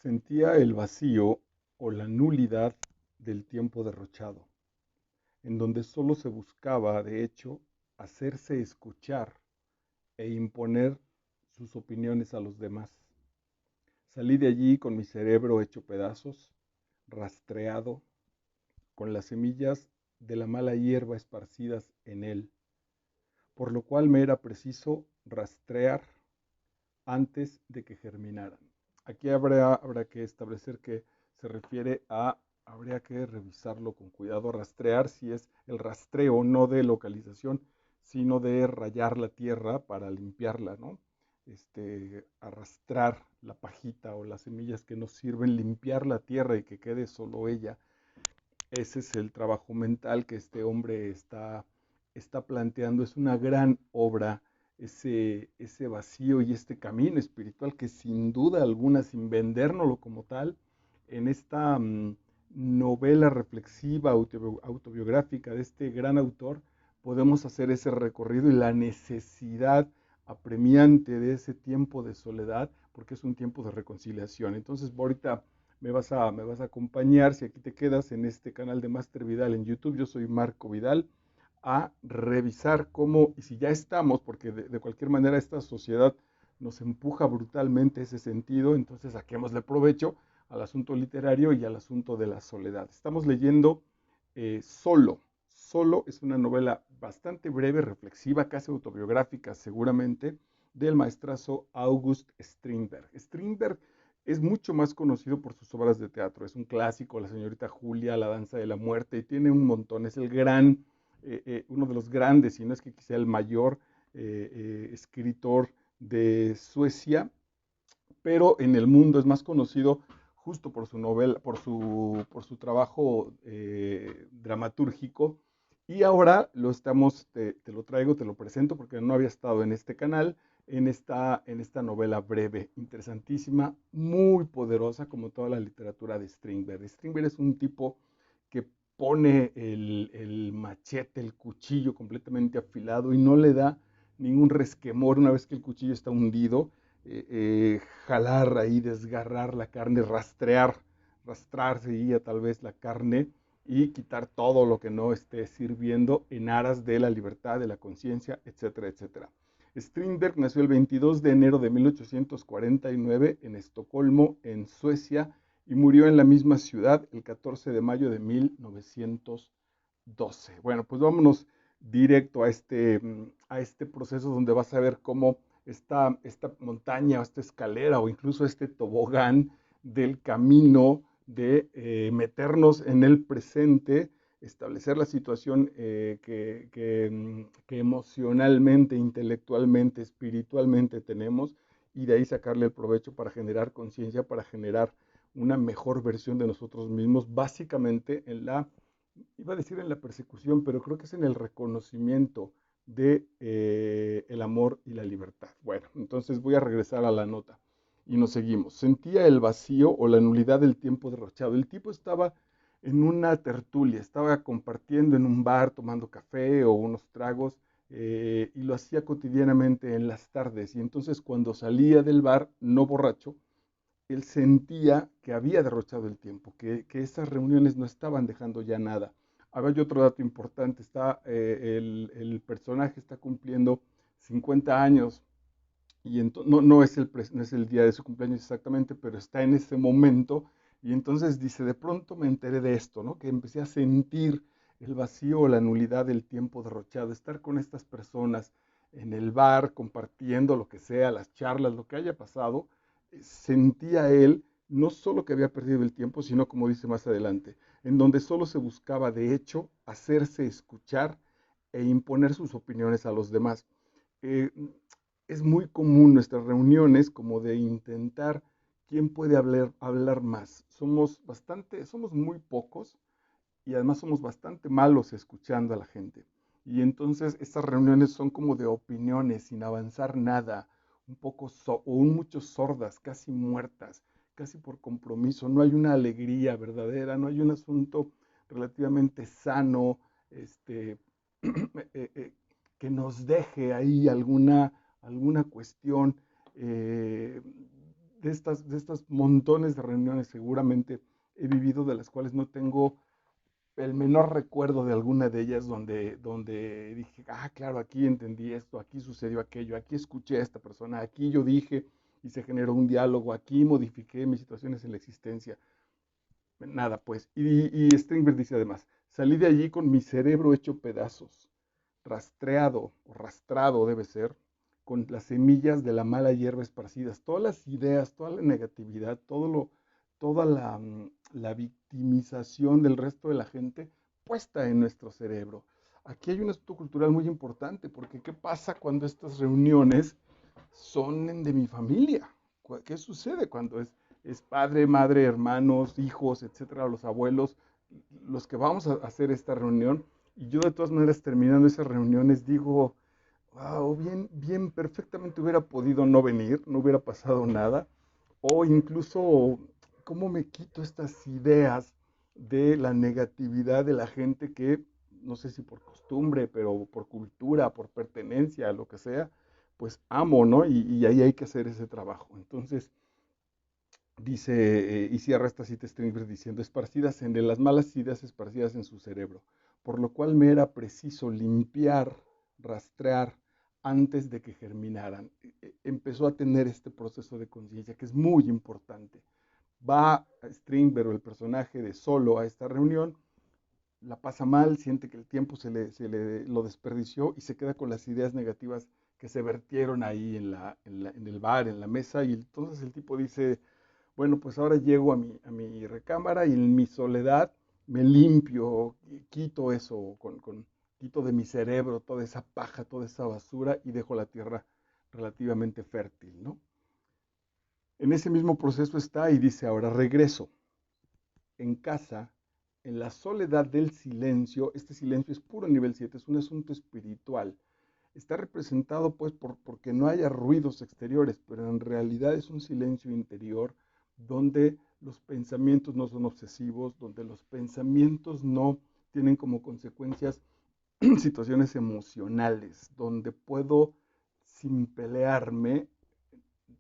Sentía el vacío o la nulidad del tiempo derrochado, en donde solo se buscaba, de hecho, hacerse escuchar e imponer sus opiniones a los demás. Salí de allí con mi cerebro hecho pedazos, rastreado, con las semillas de la mala hierba esparcidas en él, por lo cual me era preciso rastrear antes de que germinaran. Aquí habrá que establecer que se refiere a, habría que revisarlo con cuidado, rastrear si es el rastreo no de localización, sino de rayar la tierra para limpiarla, ¿no? Arrastrar la pajita o las semillas que nos sirven, limpiar la tierra y que quede solo ella. Ese es el trabajo mental que este hombre está planteando. Es una gran obra, ese vacío y este camino espiritual que sin duda alguna, sin vendérnoslo como tal, en esta novela reflexiva, autobiográfica de este gran autor, podemos hacer ese recorrido y la necesidad apremiante de ese tiempo de soledad, porque es un tiempo de reconciliación. Entonces, ahorita me vas a acompañar, si aquí te quedas en este canal de Master Vidal en YouTube, yo soy Marco Vidal, a revisar cómo, y si ya estamos, porque de cualquier manera esta sociedad nos empuja brutalmente ese sentido, entonces saquémosle provecho al asunto literario y al asunto de la soledad. Estamos leyendo Solo. Solo es una novela bastante breve, reflexiva, casi autobiográfica seguramente, del maestrazo August Strindberg. Strindberg es mucho más conocido por sus obras de teatro. Es un clásico, La señorita Julia, La danza de la muerte, y tiene un montón. Es uno de los grandes, si no es que quizá el mayor escritor de Suecia, pero en el mundo es más conocido justo por su novela, por su trabajo dramatúrgico. Y ahora te lo traigo, te lo presento porque no había estado en este canal, en esta novela breve, interesantísima, muy poderosa, como toda la literatura de Strindberg. Strindberg es un tipo que pone el machete, el cuchillo completamente afilado y no le da ningún resquemor una vez que el cuchillo está hundido. Jalar ahí, desgarrar la carne, rastrar seguía tal vez la carne y quitar todo lo que no esté sirviendo en aras de la libertad, de la conciencia, etcétera, etcétera. Strindberg nació el 22 de enero de 1849 en Estocolmo, en Suecia, y murió en la misma ciudad el 14 de mayo de 1912. Bueno, pues vámonos directo a este proceso donde vas a ver cómo esta montaña o esta escalera o incluso este tobogán del camino de meternos en el presente, establecer la situación que emocionalmente, intelectualmente, espiritualmente tenemos y de ahí sacarle el provecho para generar conciencia, para generar una mejor versión de nosotros mismos, básicamente iba a decir en la persecución, pero creo que es en el reconocimiento de el amor y la libertad. Bueno, entonces voy a regresar a la nota y nos seguimos. Sentía el vacío o la nulidad del tiempo derrochado. El tipo estaba en una tertulia, estaba compartiendo en un bar, tomando café o unos tragos, y lo hacía cotidianamente en las tardes. Y entonces cuando salía del bar, no borracho, él sentía que había derrochado el tiempo, que esas reuniones no estaban dejando ya nada. Ahora hay otro dato importante, el personaje está cumpliendo 50 años y no es el día de su cumpleaños exactamente, pero está en ese momento y entonces dice, de pronto me enteré de esto, ¿no? Que empecé a sentir el vacío o la nulidad del tiempo derrochado, estar con estas personas en el bar, compartiendo lo que sea, las charlas, lo que haya pasado, sentía él no solo que había perdido el tiempo, sino como dice más adelante, en donde solo se buscaba de hecho hacerse escuchar e imponer sus opiniones a los demás. Eh, es muy común nuestras reuniones como de intentar quién puede hablar más. Somos muy pocos y además somos bastante malos escuchando a la gente. Y entonces estas reuniones son como de opiniones, sin avanzar nada, un poco o un mucho sordas, casi muertas, casi por compromiso. No hay una alegría verdadera, no hay un asunto relativamente sano, este, que nos deje ahí alguna cuestión eh, de estas montones de reuniones seguramente he vivido, de las cuales no tengo el menor recuerdo de alguna de ellas donde dije, ah, claro, aquí entendí esto, aquí sucedió aquello, aquí escuché a esta persona, aquí yo dije y se generó un diálogo, aquí modifiqué mis situaciones en la existencia. Nada, pues. Y Strindberg dice además, salí de allí con mi cerebro hecho pedazos, rastreado o rastrado debe ser, con las semillas de la mala hierba esparcidas, todas las ideas, toda la negatividad, toda la victimización del resto de la gente puesta en nuestro cerebro. Aquí hay un aspecto cultural muy importante, porque ¿qué pasa cuando estas reuniones son de mi familia? ¿Qué sucede cuando es padre, madre, hermanos, hijos, etcétera, los abuelos, los que vamos a hacer esta reunión? Y yo de todas maneras terminando esas reuniones digo, wow, bien, bien, perfectamente hubiera podido no venir, no hubiera pasado nada. O incluso, ¿cómo me quito estas ideas de la negatividad de la gente que, no sé si por costumbre, pero por cultura, por pertenencia, lo que sea, pues amo, ¿no? Y ahí hay que hacer ese trabajo. Entonces, dice, y cierra esta cita Strindberg diciendo, esparcidas en las malas ideas esparcidas en su cerebro, por lo cual me era preciso limpiar, rastrear, antes de que germinaran. Empezó a tener este proceso de conciencia que es muy importante. Va Strindberg, el personaje de Solo, a esta reunión, la pasa mal, siente que el tiempo se le lo desperdició y se queda con las ideas negativas que se vertieron ahí en el bar, en la mesa, y entonces el tipo dice, bueno, pues ahora llego a mi recámara y en mi soledad me limpio, quito eso, quito de mi cerebro toda esa paja, toda esa basura y dejo la tierra relativamente fértil, ¿no? En ese mismo proceso está y dice, ahora regreso en casa, en la soledad del silencio. Este silencio es puro nivel 7, es un asunto espiritual. Está representado pues porque no haya ruidos exteriores, pero en realidad es un silencio interior donde los pensamientos no son obsesivos, donde los pensamientos no tienen como consecuencias situaciones emocionales, donde puedo, sin pelearme,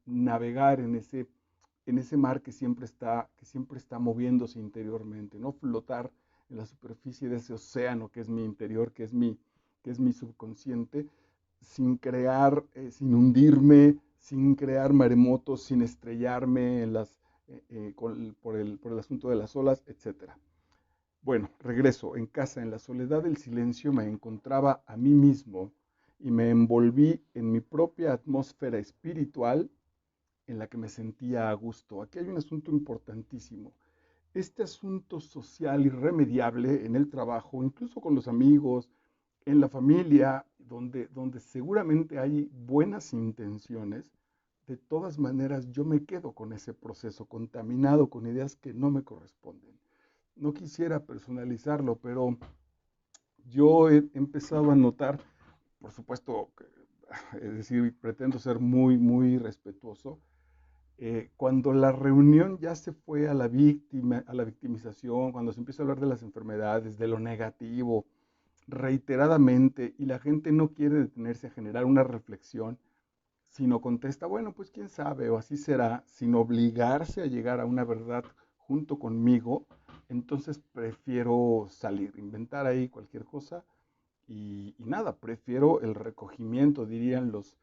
navegar en ese mar que siempre está moviéndose interiormente, no flotar en la superficie de ese océano que es mi interior, que es mi subconsciente, sin crear, sin hundirme, sin crear maremotos, sin estrellarme por el asunto de las olas, etcétera. Bueno, regreso en casa, en la soledad del silencio me encontraba a mí mismo y me envolví en mi propia atmósfera espiritual en la que me sentía a gusto. Aquí hay un asunto importantísimo. Este asunto social irremediable en el trabajo, incluso con los amigos, en la familia, donde seguramente hay buenas intenciones, de todas maneras yo me quedo con ese proceso contaminado con ideas que no me corresponden. No quisiera personalizarlo, pero yo he empezado a notar, por supuesto, es decir, pretendo ser muy, muy respetuoso, cuando la reunión ya se fue a la victimización, cuando se empieza a hablar de las enfermedades, de lo negativo, reiteradamente, y la gente no quiere detenerse a generar una reflexión, sino contesta, bueno, pues quién sabe, o así será, sin obligarse a llegar a una verdad junto conmigo, entonces prefiero salir, inventar ahí cualquier cosa y nada, prefiero el recogimiento, dirían los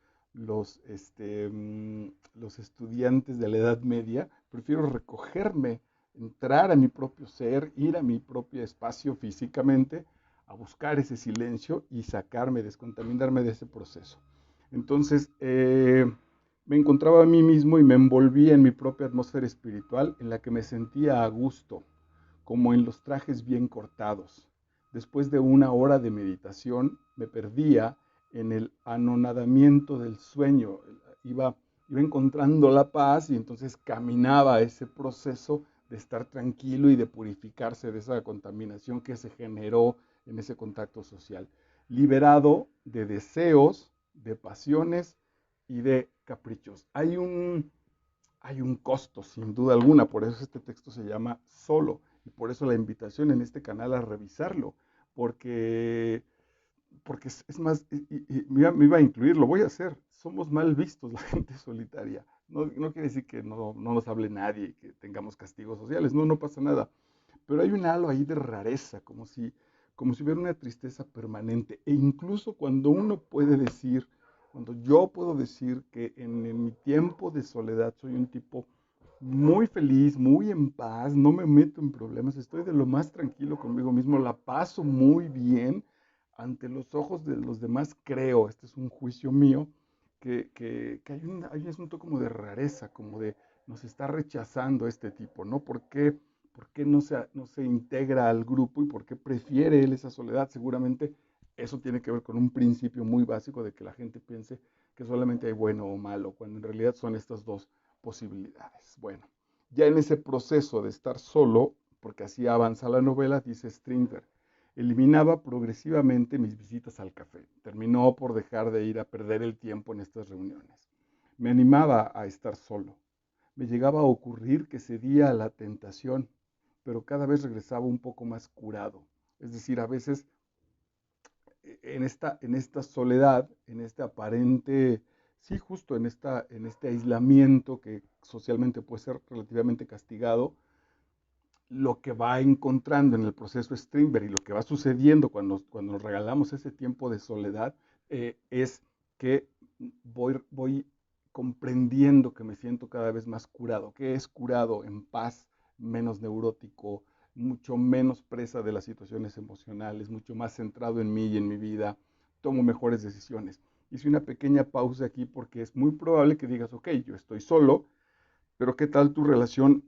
estudiantes de la Edad Media, prefiero recogerme, entrar a mi propio ser, ir a mi propio espacio físicamente, a buscar ese silencio y sacarme, descontaminarme de ese proceso. Entonces, me encontraba a mí mismo y me envolvía en mi propia atmósfera espiritual en la que me sentía a gusto, como en los trajes bien cortados. Después de una hora de meditación, me perdía en el anonadamiento del sueño. Iba encontrando la paz y entonces caminaba ese proceso de estar tranquilo y de purificarse de esa contaminación que se generó en ese contacto social. Liberado de deseos, de pasiones y de caprichos. Hay un costo, sin duda alguna, por eso este texto se llama Solo, y por eso la invitación en este canal a revisarlo, porque, porque es más, me iba a incluir, lo voy a hacer, somos mal vistos la gente solitaria, no quiere decir que no nos hable nadie y que tengamos castigos sociales, no, no pasa nada. Pero hay un halo ahí de rareza, como si hubiera una tristeza permanente. E incluso cuando uno puede decir, cuando yo puedo decir que en mi tiempo de soledad soy un tipo muy feliz, muy en paz, no me meto en problemas, estoy de lo más tranquilo conmigo mismo, la paso muy bien ante los ojos de los demás, creo, este es un juicio mío, que hay un asunto como de rareza, como de nos está rechazando este tipo, ¿no? ¿Por qué no se integra al grupo y por qué prefiere él esa soledad? Seguramente eso tiene que ver con un principio muy básico de que la gente piense que solamente hay bueno o malo, cuando en realidad son estas dos posibilidades. Bueno, ya en ese proceso de estar solo, porque así avanza la novela, dice Strindberg, eliminaba progresivamente mis visitas al café. Terminó por dejar de ir a perder el tiempo en estas reuniones. Me animaba a estar solo. Me llegaba a ocurrir que cedía a la tentación, pero cada vez regresaba un poco más curado. Es decir, a veces en esta soledad, en este aparente, sí, justo en este aislamiento que socialmente puede ser relativamente castigado, lo que va encontrando en el proceso Strindberg y lo que va sucediendo cuando nos regalamos ese tiempo de soledad es que voy comprendiendo que me siento cada vez más curado, que es curado, en paz, menos neurótico, mucho menos presa de las situaciones emocionales, mucho más centrado en mí y en mi vida, tomo mejores decisiones. Hice una pequeña pausa aquí porque es muy probable que digas, ok, yo estoy solo, pero ¿qué tal tu relación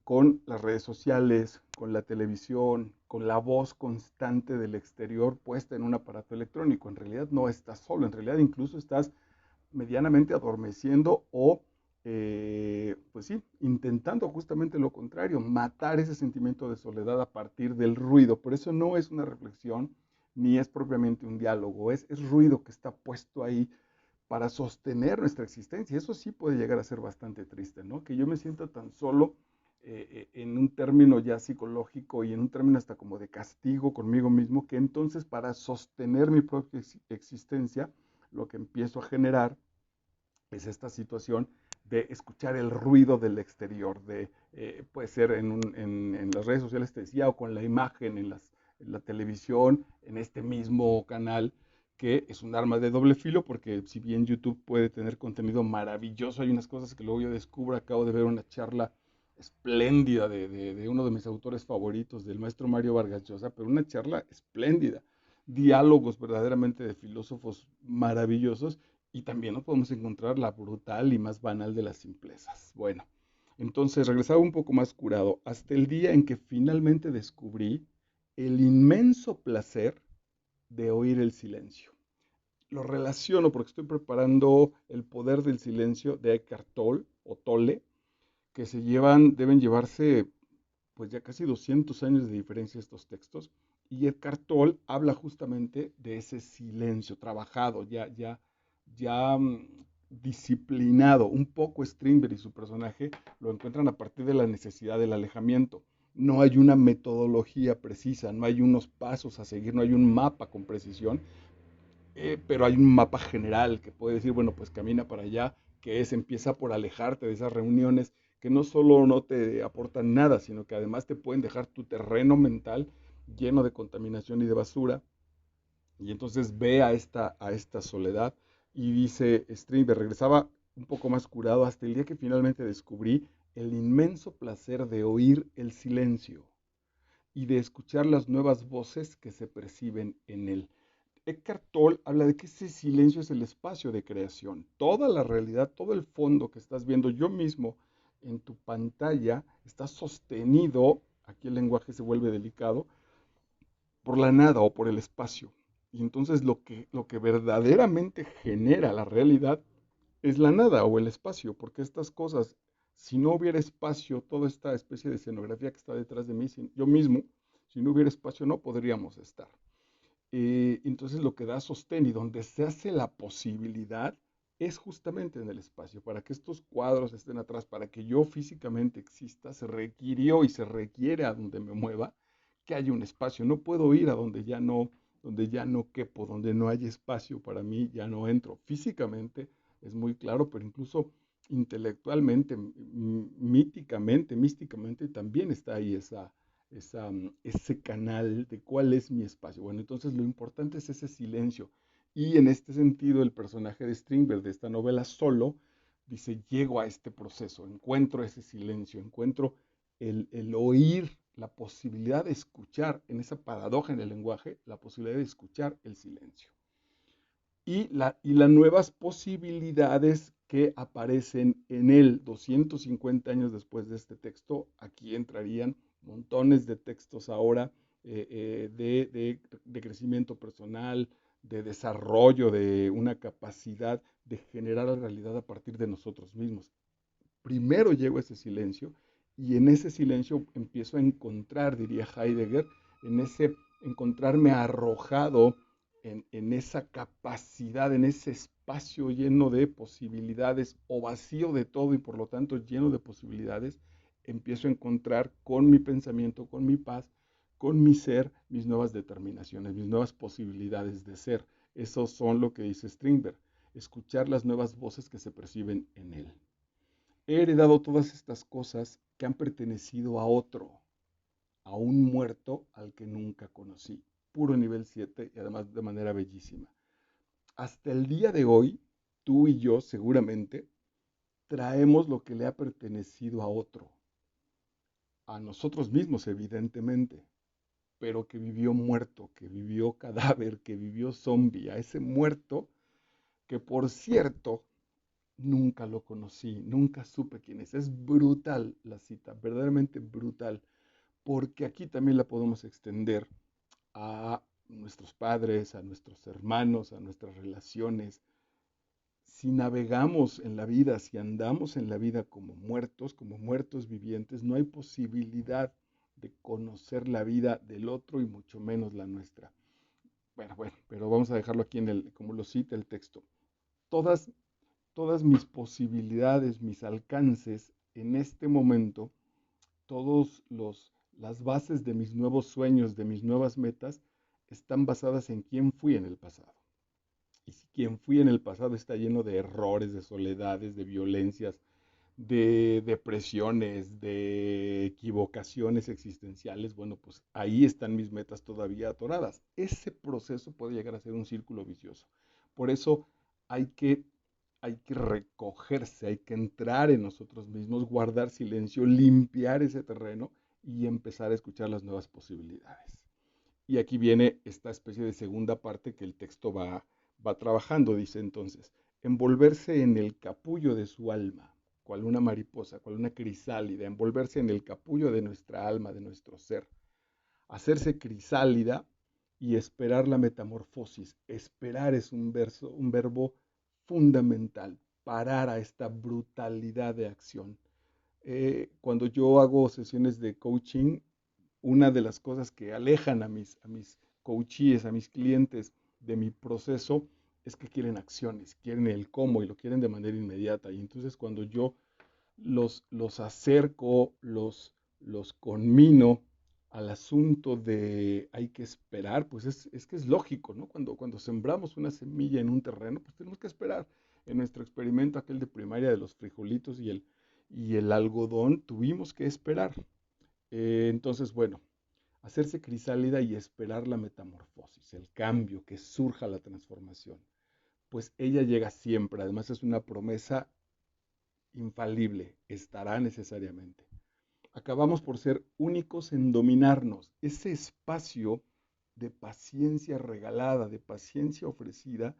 con las redes sociales, con la televisión, con la voz constante del exterior puesta en un aparato electrónico? En realidad no estás solo, en realidad incluso estás medianamente adormeciendo o, pues sí, intentando justamente lo contrario, matar ese sentimiento de soledad a partir del ruido. Por eso no es una reflexión ni es propiamente un diálogo, es ruido que está puesto ahí para sostener nuestra existencia. Eso sí puede llegar a ser bastante triste, ¿no? Que yo me sienta tan solo en un término ya psicológico y en un término hasta como de castigo conmigo mismo, que entonces para sostener mi propia existencia, lo que empiezo a generar es esta situación de escuchar el ruido del exterior, puede ser en las redes sociales, te decía, o con la imagen en la televisión, en este mismo canal, que es un arma de doble filo, porque si bien YouTube puede tener contenido maravilloso, hay unas cosas que luego yo descubro, acabo de ver una charla espléndida de uno de mis autores favoritos, del maestro Mario Vargas Llosa, pero una charla espléndida, diálogos verdaderamente de filósofos maravillosos, y también no podemos encontrar la brutal y más banal de las simplezas. Bueno, entonces regresaba un poco más curado hasta el día en que finalmente descubrí el inmenso placer de oír el silencio. Lo relaciono porque estoy preparando El poder del silencio de Eckhart Tolle, o Tolle, que deben llevarse pues ya casi 200 años de diferencia estos textos, y Eckhart Tolle habla justamente de ese silencio trabajado, ya disciplinado. Un poco Strindberg y su personaje lo encuentran a partir de la necesidad del alejamiento. No hay una metodología precisa, no hay unos pasos a seguir, no hay un mapa con precisión, pero hay un mapa general que puede decir, bueno, pues camina para allá, que empieza por alejarte de esas reuniones que no solo no te aportan nada, sino que además te pueden dejar tu terreno mental lleno de contaminación y de basura. Y entonces ve a esta soledad y dice Strindberg, regresaba un poco más curado hasta el día que finalmente descubrí el inmenso placer de oír el silencio y de escuchar las nuevas voces que se perciben en él. Eckhart Tolle habla de que ese silencio es el espacio de creación. Toda la realidad, todo el fondo que estás viendo yo mismo en tu pantalla está sostenido, aquí el lenguaje se vuelve delicado, por la nada o por el espacio. Y entonces lo que verdaderamente genera la realidad es la nada o el espacio, porque estas cosas, si no hubiera espacio, toda esta especie de escenografía que está detrás de mí, yo mismo, si no hubiera espacio no podríamos estar. Entonces lo que da sostén y donde se hace la posibilidad es justamente en el espacio. Para que estos cuadros estén atrás, para que yo físicamente exista, se requirió y se requiere a donde me mueva que haya un espacio. No puedo ir a donde ya no quepo, donde no hay espacio para mí, ya no entro. Físicamente es muy claro, pero incluso intelectualmente, místicamente también está ahí ese canal de cuál es mi espacio. Bueno, entonces lo importante es ese silencio. Y en este sentido, el personaje de Strindberg de esta novela Solo dice, llego a este proceso, encuentro ese silencio, encuentro el oír, la posibilidad de escuchar, en esa paradoja en el lenguaje, la posibilidad de escuchar el silencio y las nuevas posibilidades que aparecen en él 250 años después de este texto. Aquí entrarían montones de textos ahora de crecimiento personal, de desarrollo de una capacidad de generar la realidad a partir de nosotros mismos. Primero llego a ese silencio y en ese silencio empiezo a encontrar, diría Heidegger, en ese encontrarme arrojado en esa capacidad, en ese espacio lleno de posibilidades o vacío de todo y por lo tanto lleno de posibilidades, empiezo a encontrar con mi pensamiento, con mi paz, con mi ser, mis nuevas determinaciones, mis nuevas posibilidades de ser. Esos son lo que dice Strindberg, escuchar las nuevas voces que se perciben en él. He heredado todas estas cosas que han pertenecido a otro, a un muerto al que nunca conocí. Puro nivel 7 y además de manera bellísima. Hasta el día de hoy, tú y yo seguramente traemos lo que le ha pertenecido a otro, a nosotros mismos evidentemente, pero que vivió muerto, que vivió cadáver, que vivió zombie, a ese muerto que por cierto nunca lo conocí, nunca supe quién es. Es brutal la cita, verdaderamente brutal, porque aquí también la podemos extender a nuestros padres, a nuestros hermanos, a nuestras relaciones. Si navegamos en la vida, si andamos en la vida como muertos vivientes, no hay posibilidad de conocer la vida del otro y mucho menos la nuestra. Bueno, pero vamos a dejarlo aquí como lo cita el texto. Todas, todas mis posibilidades, mis alcances en este momento, las bases de mis nuevos sueños, de mis nuevas metas, están basadas en quién fui en el pasado. Y si quien fui en el pasado está lleno de errores, de soledades, de violencias, de depresiones, de equivocaciones existenciales, bueno, pues ahí están mis metas todavía atoradas. Ese proceso puede llegar a ser un círculo vicioso. Por eso hay que, hay que recogerse, hay que entrar en nosotros mismos, guardar silencio, limpiar ese terreno y empezar a escuchar las nuevas posibilidades. Y aquí viene esta especie de segunda parte que el texto va trabajando, dice entonces, envolverse en el capullo de su alma, cual una mariposa, cual una crisálida, envolverse en el capullo de nuestra alma, de nuestro ser, hacerse crisálida y esperar la metamorfosis. Esperar es un verbo fundamental, parar a esta brutalidad de acción. Cuando yo hago sesiones de coaching, una de las cosas que alejan a mis coachees, a mis clientes de mi proceso, es que quieren acciones, quieren el cómo y lo quieren de manera inmediata. Y entonces cuando yo los acerco, los conmino al asunto de hay que esperar, pues es que es lógico, ¿no? Cuando sembramos una semilla en un terreno, pues tenemos que esperar. En nuestro experimento, aquel de primaria de los frijolitos y el algodón, tuvimos que esperar. Entonces, bueno, hacerse crisálida y esperar la metamorfosis, el cambio, que surja la transformación. Pues ella llega siempre, además es una promesa infalible, estará necesariamente. Acabamos por ser únicos en dominarnos. Ese espacio de paciencia regalada, de paciencia ofrecida,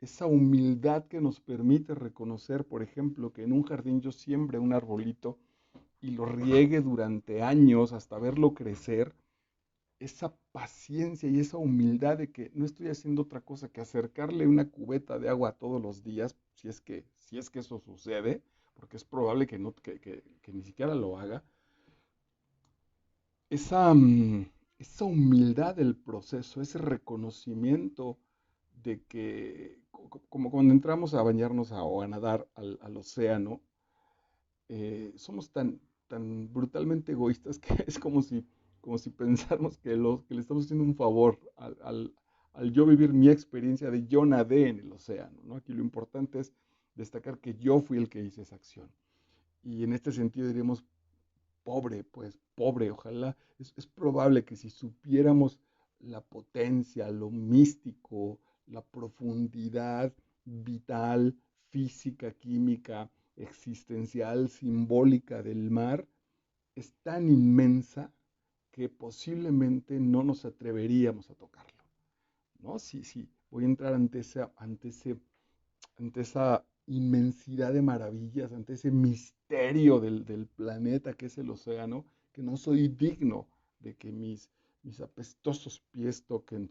esa humildad que nos permite reconocer, por ejemplo, que en un jardín yo siembre un arbolito y lo riegue durante años hasta verlo crecer, esa paciencia y esa humildad de que no estoy haciendo otra cosa que acercarle una cubeta de agua todos los días, si es que eso sucede, porque es probable que, no, que ni siquiera lo haga, esa, esa humildad del proceso, ese reconocimiento de que, como cuando entramos a bañarnos o a nadar al océano, somos tan brutalmente egoístas que es como si pensáramos que le estamos haciendo un favor al yo vivir mi experiencia de yo nadé en el océano, ¿no? Aquí lo importante es destacar que yo fui el que hice esa acción. Y en este sentido diríamos, pobre, pues pobre, ojalá. Es probable que si supiéramos la potencia, lo místico, la profundidad vital, física, química, existencial, simbólica del mar, es tan inmensa que posiblemente no nos atreveríamos a tocarlo, ¿no? Sí, sí, voy a entrar ante esa inmensidad de maravillas, ante ese misterio del planeta que es el océano, que no soy digno de que mis apestosos pies toquen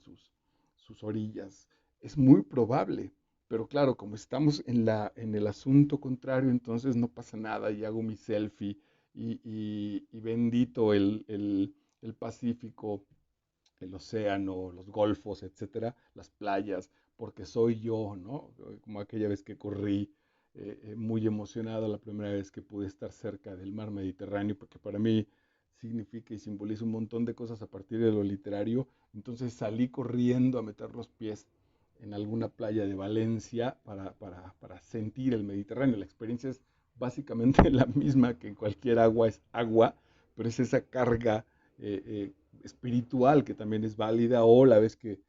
sus orillas. Es muy probable, pero claro, como estamos en el asunto contrario, entonces no pasa nada y hago mi selfie y bendito el Pacífico, el océano, los golfos, etcétera, las playas, porque soy yo, ¿no? Como aquella vez que corrí muy emocionado la primera vez que pude estar cerca del mar Mediterráneo, porque para mí significa y simboliza un montón de cosas a partir de lo literario. Entonces salí corriendo a meter los pies en alguna playa de Valencia para sentir el Mediterráneo. La experiencia es básicamente la misma que en cualquier agua es agua, pero es esa carga espiritual que también es válida, o la vez que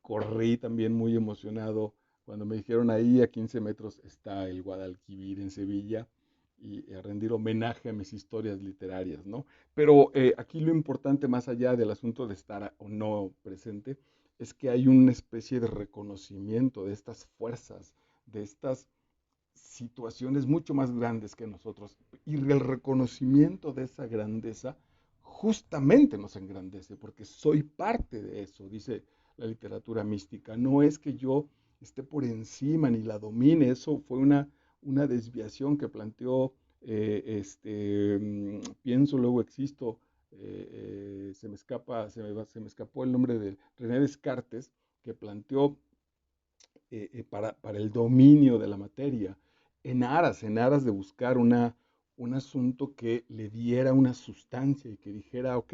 corrí también muy emocionado cuando me dijeron ahí a 15 metros está el Guadalquivir en Sevilla y a rendir homenaje a mis historias literarias, ¿no? Pero aquí lo importante, más allá del asunto de estar o no presente, es que hay una especie de reconocimiento de estas fuerzas, de estas situaciones mucho más grandes que nosotros. Y el reconocimiento de esa grandeza justamente nos engrandece, porque soy parte de eso, dice la literatura mística. No es que yo esté por encima ni la domine, eso fue una desviación que planteó, pienso, luego existo, se me escapó el nombre de René Descartes, que planteó para el dominio de la materia, en aras de buscar un asunto que le diera una sustancia y que dijera, ok,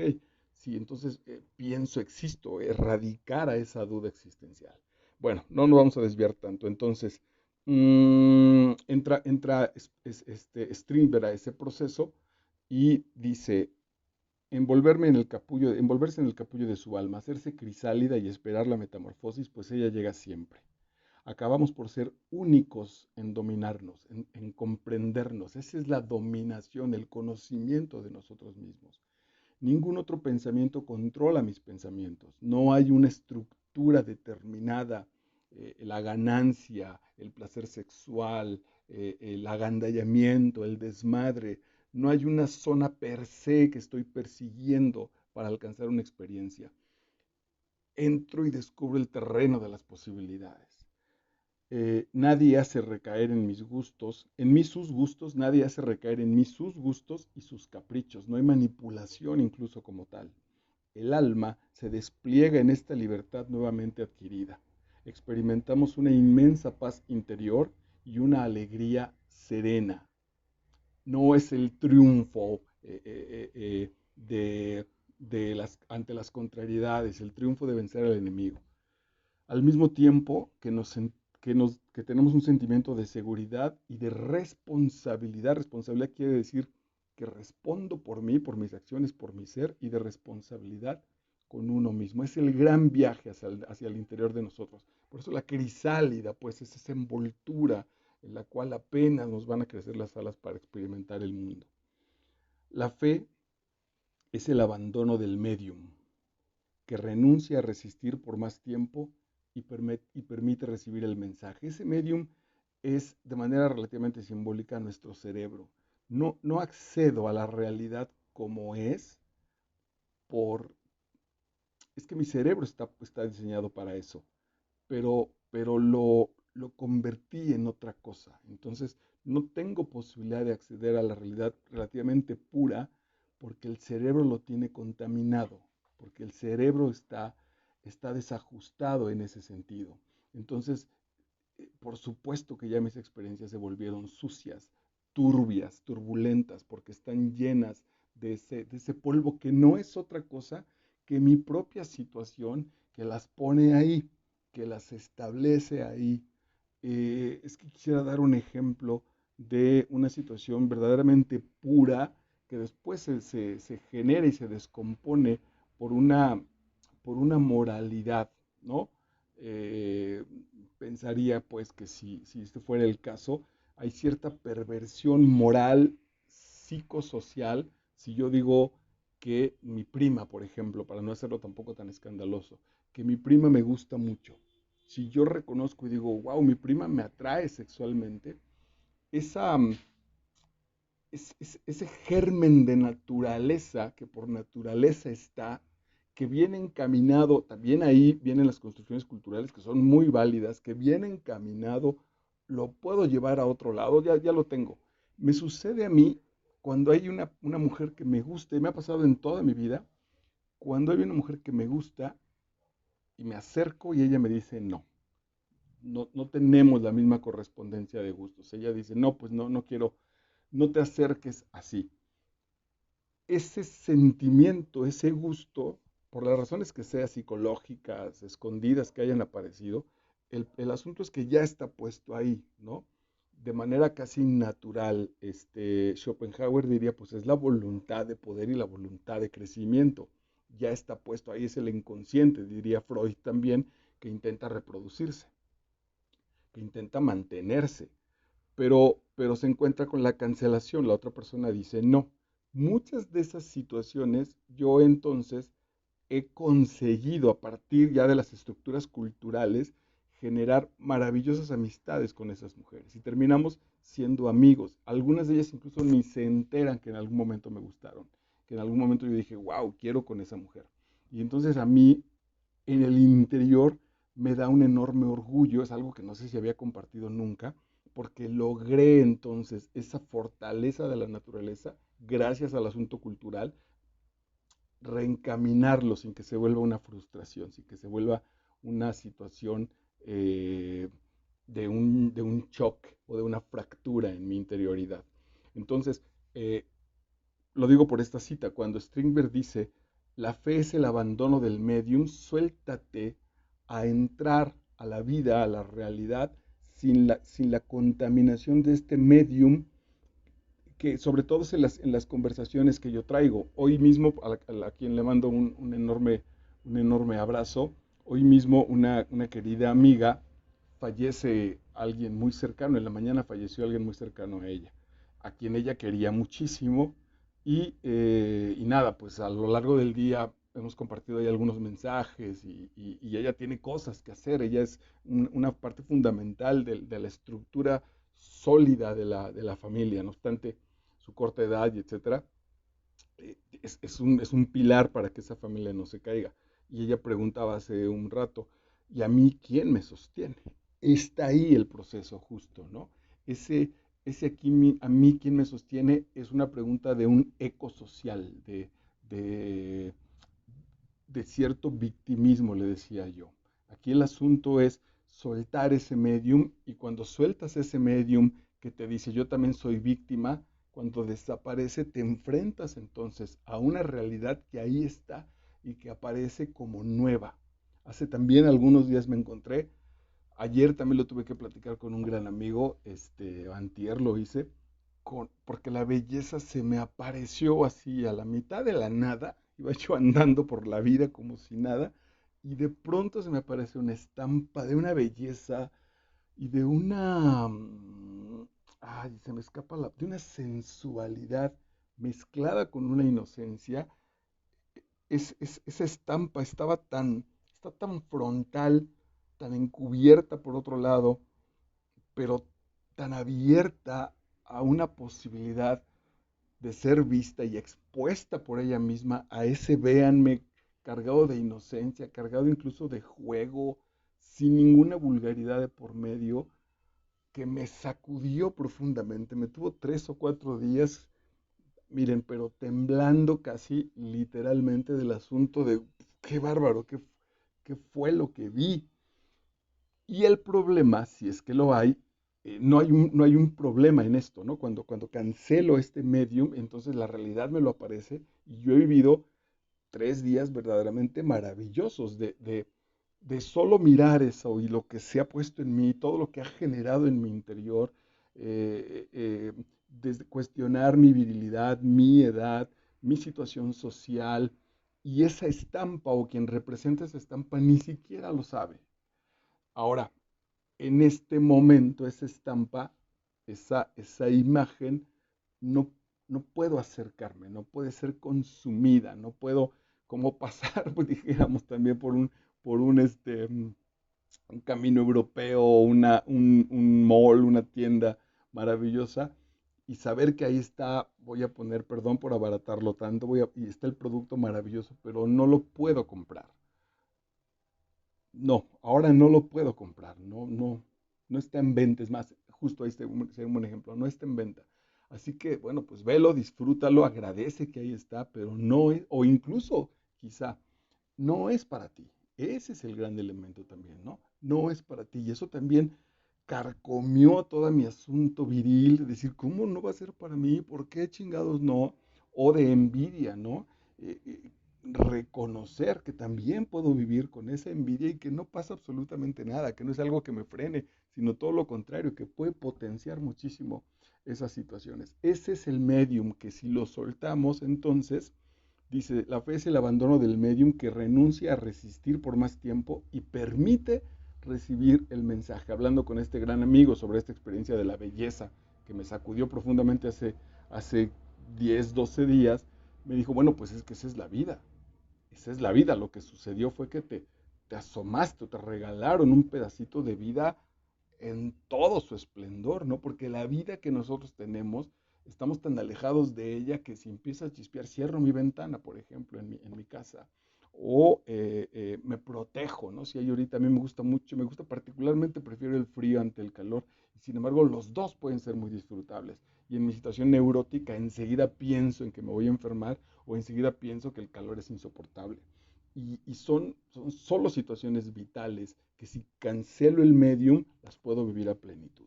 sí, entonces pienso, existo, erradicara esa duda existencial. Bueno, no nos vamos a desviar tanto. Entonces, entra Strindberg a ese proceso y dice, envolverse en el capullo de su alma, hacerse crisálida y esperar la metamorfosis, pues ella llega siempre. Acabamos por ser únicos en dominarnos, en comprendernos. Esa es la dominación, el conocimiento de nosotros mismos. Ningún otro pensamiento controla mis pensamientos. No hay una estructura determinada, la ganancia, el placer sexual, el agandallamiento, el desmadre. No hay una zona per se que estoy persiguiendo para alcanzar una experiencia. Entro y descubro el terreno de las posibilidades. Nadie hace recaer en mis gustos, en mí sus gustos, nadie hace recaer en mí sus gustos y sus caprichos. No hay manipulación incluso como tal. El alma se despliega en esta libertad nuevamente adquirida. Experimentamos una inmensa paz interior y una alegría serena. No es el triunfo ante las contrariedades, el triunfo de vencer al enemigo. Al mismo tiempo que tenemos un sentimiento de seguridad y de responsabilidad. Responsabilidad quiere decir que respondo por mí, por mis acciones, por mi ser, y de responsabilidad con uno mismo. Es el gran viaje hacia el interior de nosotros. Por eso la crisálida, pues, es esa envoltura en la cual apenas nos van a crecer las alas para experimentar el mundo. La fe es el abandono del medium, que renuncia a resistir por más tiempo y permite recibir el mensaje. Ese medium es de manera relativamente simbólica nuestro cerebro. No accedo a la realidad como es por... Es que mi cerebro está diseñado para eso, pero lo convertí en otra cosa. Entonces, no tengo posibilidad de acceder a la realidad relativamente pura porque el cerebro lo tiene contaminado, porque el cerebro está desajustado en ese sentido. Entonces, por supuesto que ya mis experiencias se volvieron sucias, turbias, turbulentas, porque están llenas de ese polvo que no es otra cosa que mi propia situación que las pone ahí, que las establece ahí. es que quisiera dar un ejemplo de una situación verdaderamente pura que después se genera y se descompone por por una moralidad, ¿no? Eh, Pensaría pues que si este fuera el caso, hay cierta perversión moral, psicosocial, si yo digo que mi prima, por ejemplo, para no hacerlo tampoco tan escandaloso, que mi prima me gusta mucho. Si yo reconozco y digo, wow, mi prima me atrae sexualmente, esa, ese germen de naturaleza que por naturaleza está, que viene encaminado, también ahí vienen las construcciones culturales que son muy válidas, que viene encaminado, lo puedo llevar a otro lado, ya lo tengo. Me sucede a mí cuando hay una mujer que me gusta, y me ha pasado en toda mi vida, cuando hay una mujer que me gusta y me acerco y ella me dice no tenemos la misma correspondencia de gustos. Ella dice, no, pues no quiero, no te acerques así. Ese sentimiento, ese gusto, por las razones que sean psicológicas, escondidas que hayan aparecido, el asunto es que ya está puesto ahí, ¿no? De manera casi natural, Schopenhauer diría, pues es la voluntad de poder y la voluntad de crecimiento. Ya está puesto ahí, es el inconsciente, diría Freud también, que intenta reproducirse, que intenta mantenerse, pero se encuentra con la cancelación. La otra persona dice no. Muchas de esas situaciones yo entonces he conseguido a partir ya de las estructuras culturales generar maravillosas amistades con esas mujeres y terminamos siendo amigos. Algunas de ellas incluso ni se enteran que en algún momento me gustaron, que en algún momento yo dije, wow, quiero con esa mujer. Y entonces a mí en el interior me da un enorme orgullo, es algo que no sé si había compartido nunca, porque logré entonces esa fortaleza de la naturaleza, gracias al asunto cultural, reencaminarlo sin que se vuelva una frustración, sin que se vuelva una situación eh, de un shock o de una fractura en mi interioridad. Entonces, eh, lo digo por esta cita, cuando Strindberg dice, la fe es el abandono del medium, suéltate a entrar a la vida, a la realidad, sin la contaminación de este medium, que sobre todo es en las conversaciones que yo traigo. Hoy mismo, a quien le mando un enorme abrazo, hoy mismo una querida amiga fallece alguien muy cercano, en la mañana falleció alguien muy cercano a ella, a quien ella quería muchísimo y nada, pues a lo largo del día hemos compartido ahí algunos mensajes y ella tiene cosas que hacer, ella es una parte fundamental de la estructura sólida de la familia, no obstante su corta edad y etcétera, es un pilar para que esa familia no se caiga. Y ella preguntaba hace un rato, ¿y a mí quién me sostiene? Está ahí el proceso justo, ¿no? Ese, ese aquí a mí quién me sostiene es una pregunta de un eco social, de, de cierto victimismo, le decía yo. Aquí el asunto es soltar ese medium y cuando sueltas ese medium que te dice yo también soy víctima, cuando desaparece te enfrentas entonces a una realidad que ahí está y que aparece como nueva. Hace también algunos días me encontré, ayer también lo tuve que platicar con un gran amigo, antier lo hice, porque la belleza se me apareció así a la mitad de la nada, iba yo andando por la vida como si nada, y de pronto se me aparece una estampa de una belleza y de ay, se me escapa de una sensualidad mezclada con una inocencia. Esa estampa está tan frontal, tan encubierta por otro lado, pero tan abierta a una posibilidad de ser vista y expuesta por ella misma a ese véanme cargado de inocencia, cargado incluso de juego, sin ninguna vulgaridad de por medio, que me sacudió profundamente. Me tuvo 3 o 4 días, miren, pero temblando casi literalmente del asunto de qué bárbaro, qué fue lo que vi. Y el problema, si es que lo hay, no hay un problema en esto, ¿no? Cuando cancelo este medium, entonces la realidad me lo aparece y yo he vivido 3 días verdaderamente maravillosos de solo mirar eso y lo que se ha puesto en mí, todo lo que ha generado en mi interior, desde cuestionar mi virilidad, mi edad, mi situación social, y esa estampa o quien representa esa estampa ni siquiera lo sabe. Ahora, en este momento, esa estampa, esa imagen, no, no puedo acercarme, no puede ser consumida, no puedo como pasar, pues dijéramos también un camino europeo, un mall, una tienda maravillosa y saber que ahí está, voy a poner, perdón por abaratarlo tanto, y está el producto maravilloso, pero no lo puedo comprar. No, ahora no lo puedo comprar, no está en venta, es más, justo ahí sería un buen ejemplo, no está en venta. Así que, bueno, pues velo, disfrútalo, agradece que ahí está, pero no es, o incluso quizá no es para ti. Ese es el gran elemento también, ¿no? No es para ti. Y eso también carcomió todo mi asunto viril, de decir, ¿cómo no va a ser para mí? ¿Por qué chingados no? O de envidia, ¿no? Reconocer que también puedo vivir con esa envidia y que no pasa absolutamente nada, que no es algo que me frene, sino todo lo contrario, que puede potenciar muchísimo esas situaciones. Ese es el medium que si lo soltamos, entonces dice, la fe es el abandono del medium que renuncia a resistir por más tiempo y permite recibir el mensaje. Hablando con este gran amigo sobre esta experiencia de la belleza que me sacudió profundamente hace 10, 12 días, me dijo, bueno, pues es que esa es la vida. Esa es la vida. Lo que sucedió fue que te asomaste, te regalaron un pedacito de vida en todo su esplendor, ¿no? Porque la vida que nosotros tenemos, estamos tan alejados de ella que si empieza a chispear, cierro mi ventana, por ejemplo, en mi casa, o me protejo, ¿no? Si hay ahorita, a mí me gusta mucho, me gusta particularmente, prefiero el frío ante el calor, y sin embargo los dos pueden ser muy disfrutables. Y en mi situación neurótica, enseguida pienso en que me voy a enfermar, o enseguida pienso que el calor es insoportable. Y son solo situaciones vitales que si cancelo el medium, las puedo vivir a plenitud.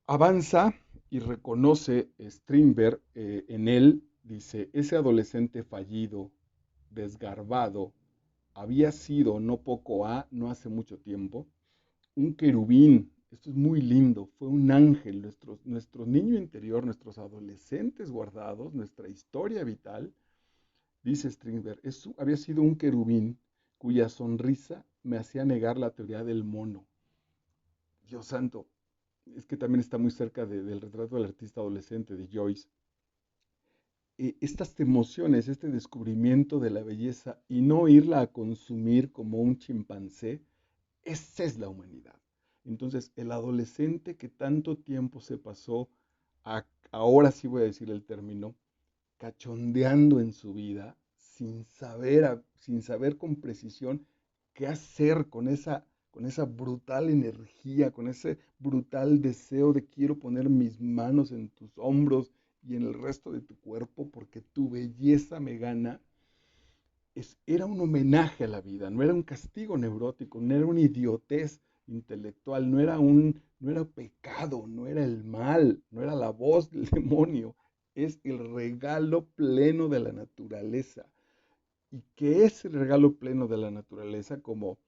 Avanza y reconoce Strindberg en él, dice, ese adolescente fallido, desgarbado, había sido no poco no hace mucho tiempo, un querubín. Esto es muy lindo, fue un ángel, nuestro niño interior, nuestros adolescentes guardados, nuestra historia vital, dice Strindberg, había sido un querubín cuya sonrisa me hacía negar la teoría del mono. Dios santo, es que también está muy cerca del retrato del artista adolescente de Joyce. Estas emociones, este descubrimiento de la belleza y no irla a consumir como un chimpancé, esa es la humanidad. Entonces, el adolescente que tanto tiempo se pasó, ahora sí voy a decir el término, cachondeando en su vida sin saber con precisión qué hacer con esa brutal energía, con ese brutal deseo de quiero poner mis manos en tus hombros y en el resto de tu cuerpo porque tu belleza me gana. Era un homenaje a la vida, no era un castigo neurótico, no era una idiotez intelectual, no era pecado, no era el mal, no era la voz del demonio, es el regalo pleno de la naturaleza. ¿Y qué es el regalo pleno de la naturaleza? Como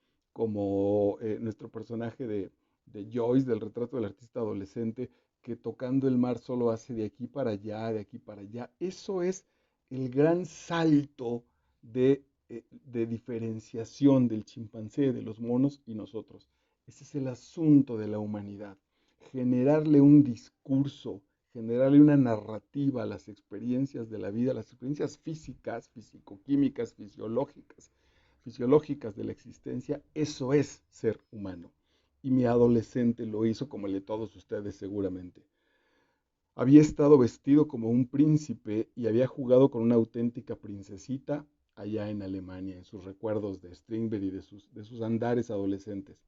nuestro personaje de Joyce, del retrato del artista adolescente, que tocando el mar solo hace de aquí para allá, de aquí para allá. Eso es el gran salto de diferenciación del chimpancé, de los monos y nosotros. Ese es el asunto de la humanidad. Generarle un discurso, generarle una narrativa a las experiencias de la vida, las experiencias físicas, fisicoquímicas, fisiológicas de la existencia, eso es ser humano. Y mi adolescente lo hizo como el de todos ustedes seguramente. Había estado vestido como un príncipe y había jugado con una auténtica princesita allá en Alemania, en sus recuerdos de Strindberg y de sus andares adolescentes.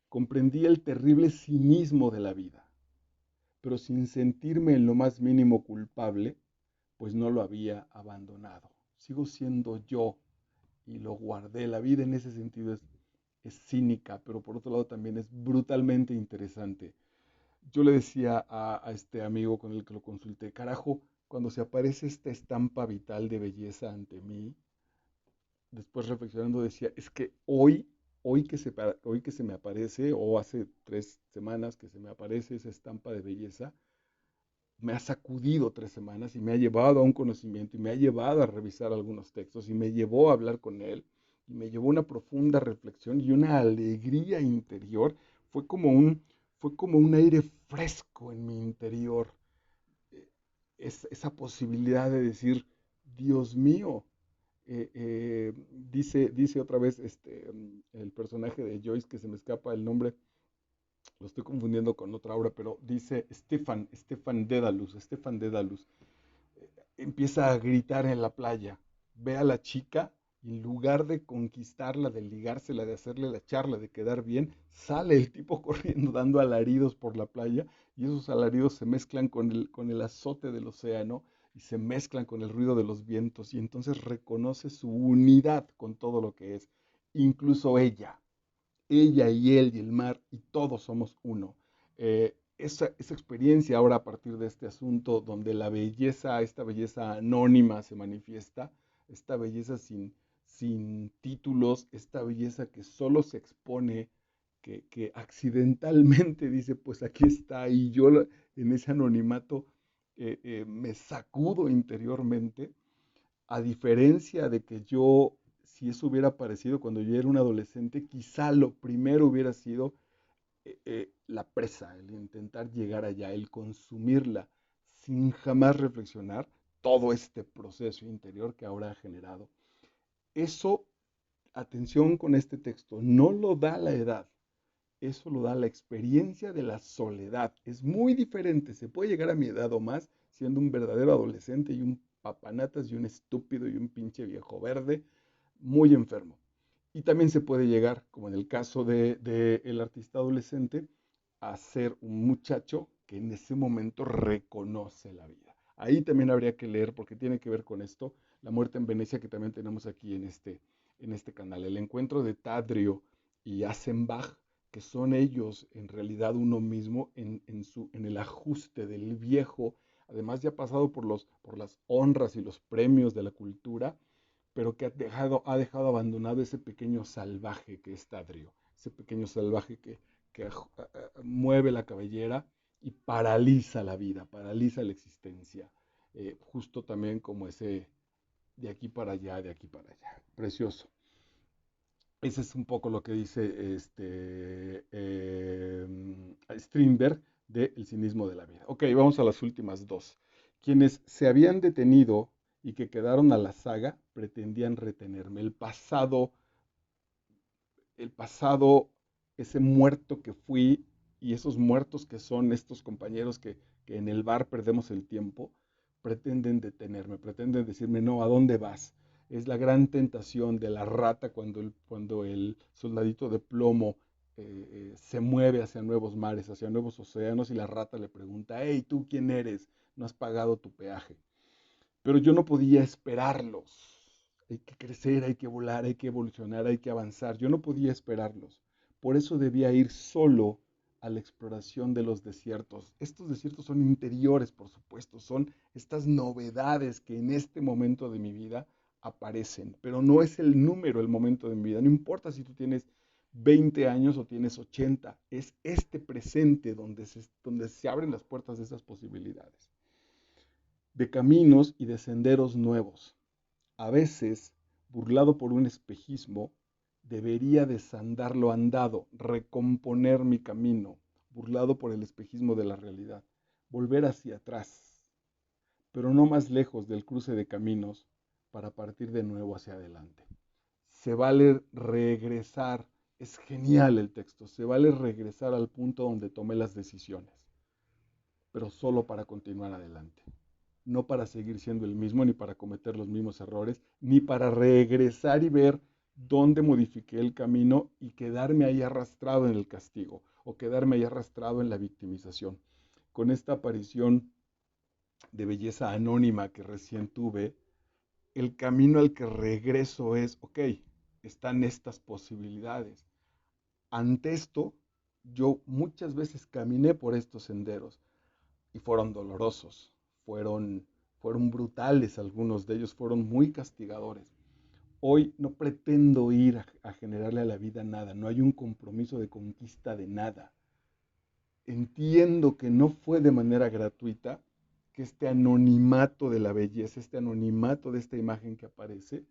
Comprendí el terrible cinismo de la vida, pero sin sentirme en lo más mínimo culpable, pues no lo había abandonado. Sigo siendo yo y lo guardé. La vida en ese sentido es cínica, pero por otro lado también es brutalmente interesante. Yo le decía a este amigo con el que lo consulté, carajo, cuando se aparece esta estampa vital de belleza ante mí, después reflexionando decía, es que hoy que se me aparece, o hace 3 semanas que se me aparece esa estampa de belleza, me ha sacudido 3 semanas y me ha llevado a un conocimiento y me ha llevado a revisar algunos textos y me llevó a hablar con él y me llevó a una profunda reflexión y una alegría interior. Fue como fue como un aire fresco en mi interior. Eh, esa posibilidad de decir, Dios mío, dice otra vez el personaje de Joyce, que se me escapa el nombre, lo estoy confundiendo con otra obra, pero dice Stefan Dedalus, empieza a gritar en la playa, ve a la chica y en lugar de conquistarla, de ligársela, de hacerle la charla, de quedar bien, sale el tipo corriendo dando alaridos por la playa y esos alaridos se mezclan con el azote del océano y se mezclan con el ruido de los vientos y entonces reconoce su unidad con todo lo que es, incluso ella y él y el mar y todos somos uno. Esa experiencia ahora a partir de este asunto donde la belleza, esta belleza anónima se manifiesta, esta belleza sin títulos, esta belleza que solo se expone, que accidentalmente dice, pues aquí está, y yo en ese anonimato me sacudo interiormente, a diferencia de que yo, si eso hubiera aparecido cuando yo era un adolescente, quizá lo primero hubiera sido la presa, el intentar llegar allá, el consumirla, sin jamás reflexionar todo este proceso interior que ahora ha generado. Eso, atención con este texto, no lo da la edad, eso lo da la experiencia de la soledad. Es muy diferente, se puede llegar a mi edad o más siendo un verdadero adolescente y un papanatas y un estúpido y un pinche viejo verde muy enfermo. Y también se puede llegar, como en el caso de el artista adolescente, a ser un muchacho que en ese momento reconoce la vida. Ahí también habría que leer, porque tiene que ver con esto, La muerte en Venecia, que también tenemos aquí en este canal. El encuentro de Tadrio y Asenbach, que son ellos en realidad uno mismo en el ajuste del viejo, además ya pasado por las honras y los premios de la cultura, pero que ha dejado abandonado ese pequeño salvaje que es Tadrio, ese pequeño salvaje que mueve la cabellera y paraliza la vida, paraliza la existencia, justo también como ese de aquí para allá, de aquí para allá. Precioso. Ese es un poco lo que dice Strindberg de El cinismo de la vida. Ok, vamos a las últimas dos. Quienes se habían detenido y que quedaron a la saga pretendían retenerme. El pasado, ese muerto que fui y esos muertos que son estos compañeros que en el bar perdemos el tiempo, pretenden detenerme, pretenden decirme, no, ¿a dónde vas? Es la gran tentación de la rata cuando el soldadito de plomo se mueve hacia nuevos mares, hacia nuevos océanos y la rata le pregunta, hey, ¿tú quién eres? No has pagado tu peaje. Pero yo no podía esperarlos. Hay que crecer, hay que volar, hay que evolucionar, hay que avanzar. Yo no podía esperarlos. Por eso debía ir solo a la exploración de los desiertos. Estos desiertos son interiores, por supuesto, son estas novedades que en este momento de mi vida aparecen, pero no es el número el momento de mi vida. No importa si tú tienes 20 años o tienes 80, es este presente donde se abren las puertas de esas posibilidades de caminos y de senderos nuevos. A veces, burlado por un espejismo, debería desandar lo andado, recomponer mi camino, burlado por el espejismo de la realidad, volver hacia atrás, pero no más lejos del cruce de caminos para partir de nuevo hacia adelante. Se vale regresar, es genial el texto, se vale regresar al punto donde tomé las decisiones, pero solo para continuar adelante, no para seguir siendo el mismo, ni para cometer los mismos errores, ni para regresar y ver dónde modifiqué el camino y quedarme ahí arrastrado en el castigo o quedarme ahí arrastrado en la victimización. Con esta aparición de belleza anónima que recién tuve, el camino al que regreso es, ok, están estas posibilidades. Ante esto, yo muchas veces caminé por estos senderos y fueron dolorosos, fueron, fueron brutales algunos de ellos, fueron muy castigadores. Hoy no pretendo ir a generarle a la vida nada, no hay un compromiso de conquista de nada. Entiendo que no fue de manera gratuita, que este anonimato de la belleza, este anonimato de esta imagen que aparece,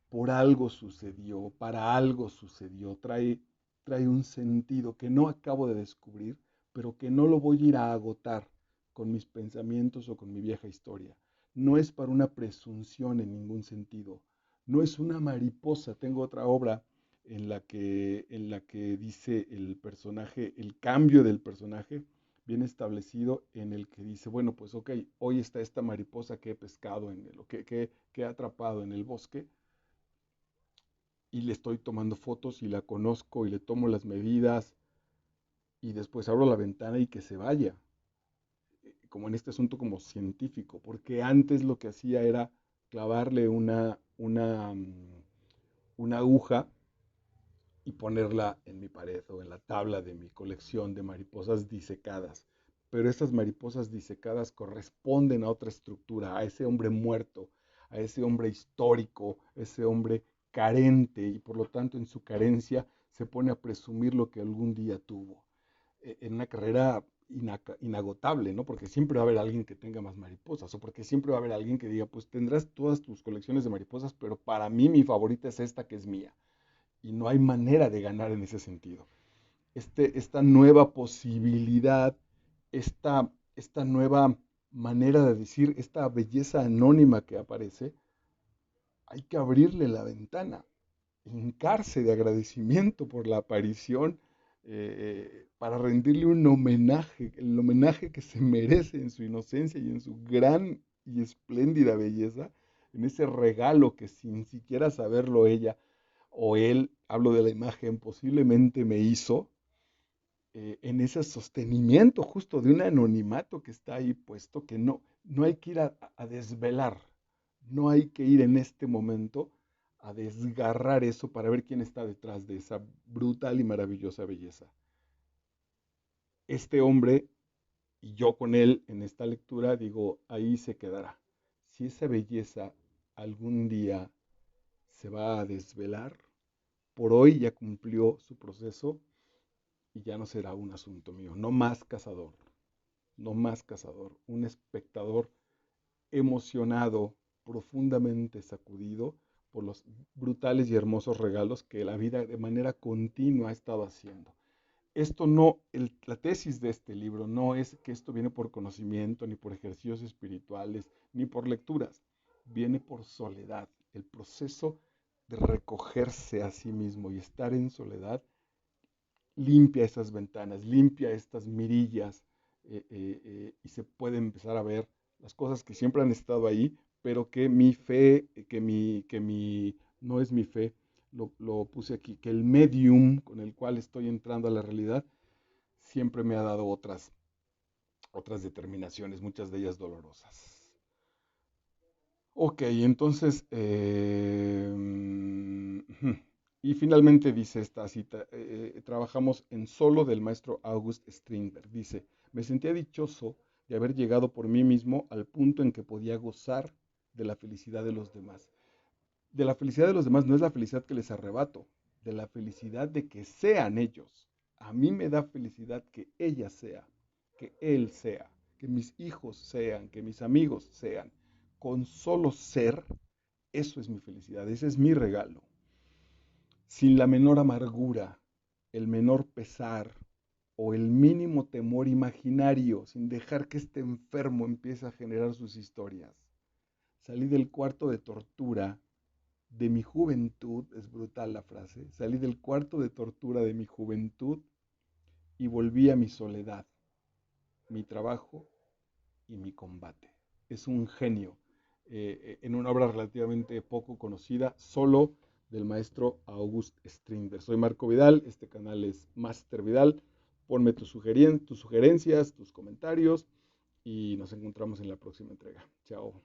por algo sucedió, para algo sucedió, trae un sentido que no acabo de descubrir, pero que no lo voy a ir a agotar con mis pensamientos o con mi vieja historia. No es para una presunción en ningún sentido. No es una mariposa. Tengo otra obra en la que dice el personaje, el cambio del personaje, bien establecido en el que dice, bueno, pues ok, hoy está esta mariposa que he pescado que he atrapado en el bosque, y le estoy tomando fotos y la conozco y le tomo las medidas y después abro la ventana y que se vaya, como en este asunto como científico, porque antes lo que hacía era clavarle una aguja y ponerla en mi pared o en la tabla de mi colección de mariposas disecadas. Pero esas mariposas disecadas corresponden a otra estructura, a ese hombre muerto, a ese hombre histórico, ese hombre carente y por lo tanto en su carencia se pone a presumir lo que algún día tuvo. En una carrera inagotable, ¿no? Porque siempre va a haber alguien que tenga más mariposas, o porque siempre va a haber alguien que diga, pues tendrás todas tus colecciones de mariposas, pero para mí mi favorita es esta que es mía y no hay manera de ganar en ese sentido. Esta nueva posibilidad, esta nueva manera de decir, esta belleza anónima que aparece, hay que abrirle la ventana, hincarse de agradecimiento por la aparición, para rendirle un homenaje, el homenaje que se merece en su inocencia y en su gran y espléndida belleza, en ese regalo que sin siquiera saberlo ella o él, hablo de la imagen, posiblemente me hizo, en ese sostenimiento justo de un anonimato que está ahí puesto, que no hay que ir a desvelar, no hay que ir en este momento a desgarrar eso para ver quién está detrás de esa brutal y maravillosa belleza. Este hombre y yo con él en esta lectura digo, ahí se quedará. Si esa belleza algún día se va a desvelar, por hoy ya cumplió su proceso y ya no será un asunto mío. No más cazador, no más cazador, un espectador emocionado, profundamente sacudido por los brutales y hermosos regalos que la vida de manera continua ha estado haciendo. Esto no, la tesis de este libro no es que esto viene por conocimiento, ni por ejercicios espirituales, ni por lecturas. Viene por soledad. El proceso de recogerse a sí mismo y estar en soledad limpia esas ventanas, limpia estas mirillas, y se puede empezar a ver las cosas que siempre han estado ahí, pero que mi fe, no es mi fe, lo puse aquí, que el medium con el cual estoy entrando a la realidad siempre me ha dado otras determinaciones, muchas de ellas dolorosas. Ok, entonces, y finalmente dice esta cita, trabajamos en Solo del maestro August Strindberg. Dice, me sentía dichoso de haber llegado por mí mismo al punto en que podía gozar de la felicidad de los demás. De la felicidad de los demás no es la felicidad que les arrebato, de la felicidad de que sean ellos. A mí me da felicidad que ella sea, que él sea, que mis hijos sean, que mis amigos sean. Con solo ser, eso es mi felicidad, ese es mi regalo. Sin la menor amargura, el menor pesar o el mínimo temor imaginario, sin dejar que este enfermo empiece a generar sus historias. Salí del cuarto de tortura de mi juventud, es brutal la frase, salí del cuarto de tortura de mi juventud y volví a mi soledad, mi trabajo y mi combate. Es un genio, en una obra relativamente poco conocida, Solo del maestro August Strindberg. Soy Marco Vidal, este canal es Master Vidal. Ponme tus sugerencias, tus comentarios y nos encontramos en la próxima entrega. Chao.